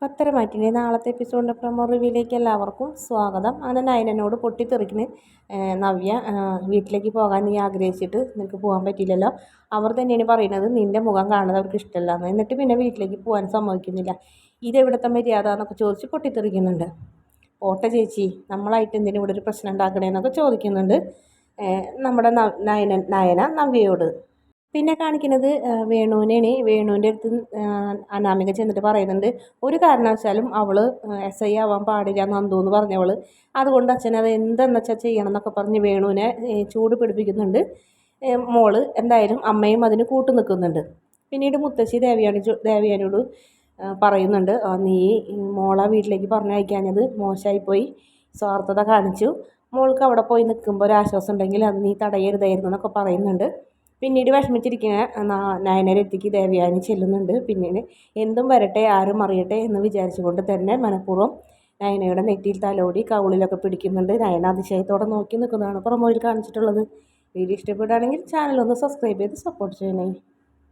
പത്തരമാറ്റിൻ്റെ നാളത്തെ എപ്പിസോഡിൻ്റെ പ്രൊമോ റിവ്യൂയിലേക്ക് എല്ലാവർക്കും സ്വാഗതം. അങ്ങനെ നയനനോട് പൊട്ടിത്തെറിക്കുന്ന നവ്യ, വീട്ടിലേക്ക് പോകാൻ നീ ആഗ്രഹിച്ചിട്ട് നിനക്ക് പോകാൻ പറ്റിയില്ലല്ലോ. അവർ തന്നെയാണ് പറയുന്നത് നിൻ്റെ മുഖം കാണുന്നത് അവർക്ക് ഇഷ്ടമല്ലാന്ന്. എന്നിട്ട് പിന്നെ വീട്ടിലേക്ക് പോകാൻ സമ്മതിക്കുന്നില്ല. ഇതെവിടുത്തെ മര്യാദ എന്നൊക്കെ ചോദിച്ച് പൊട്ടിത്തെറിക്കുന്നുണ്ട്. ഓട്ട ചേച്ചി, നമ്മളായിട്ട് എന്തിനും ഇവിടെ ഒരു പ്രശ്നം ഉണ്ടാക്കണേന്നൊക്കെ ചോദിക്കുന്നുണ്ട് നമ്മുടെ നയന നവ്യയോട്. പിന്നെ കാണിക്കുന്നത് വേണുവിനെയാണ്. വേണുവിൻ്റെ അടുത്ത് അനാമിക ചെന്നിട്ട് പറയുന്നുണ്ട് ഒരു കാരണവശാലും അവൾ SI ആവാൻ പാടില്ല നന്ദു എന്ന് പറഞ്ഞവൾ, അതുകൊണ്ട് അച്ഛൻ അത് എന്തെന്ന് വെച്ചാൽ ചെയ്യണം എന്നൊക്കെ പറഞ്ഞ് വേണുവിനെ ചൂട് പിടിപ്പിക്കുന്നുണ്ട്. മോള് എന്തായാലും അമ്മയും അതിന് കൂട്ടു നിൽക്കുന്നുണ്ട്. പിന്നീട് മുത്തശ്ശി ദേവയാനിയോട് പറയുന്നുണ്ട് നീ മോളെ വീട്ടിലേക്ക് പറഞ്ഞയക്കാഞ്ഞത് മോശമായിപ്പോയി, സ്വാർത്ഥത കാണിച്ചു, മോൾക്ക് അവിടെ പോയി നിൽക്കുമ്പോൾ ഒരാശ്വാസം ഉണ്ടെങ്കിൽ അത് നീ തടയരുതായിരുന്നു എന്നൊക്കെ പറയുന്നുണ്ട്. പിന്നീട് വിഷമിച്ചിരിക്കുന്ന നയനരത്തിക്ക് ദേവയാനി ചെല്ലുന്നുണ്ട്. പിന്നീട് എന്തും വരട്ടെ ആരും അറിയട്ടെ എന്ന് വിചാരിച്ചുകൊണ്ട് തന്നെ മനഃപൂർവ്വം നയനയുടെ നെറ്റിയിൽ തലോടി കവിളിലൊക്കെ പിടിക്കുന്നുണ്ട്. നയന അതിശയത്തോടെ നോക്കി നിൽക്കുന്നതാണ് പ്രൊമോയിൽ കാണിച്ചിട്ടുള്ളത്. വീഡിയോ ഇഷ്ടപ്പെടുകയാണെങ്കിൽ ചാനൽ ഒന്ന് സബ്സ്ക്രൈബ് ചെയ്ത് സപ്പോർട്ട് ചെയ്യണേ.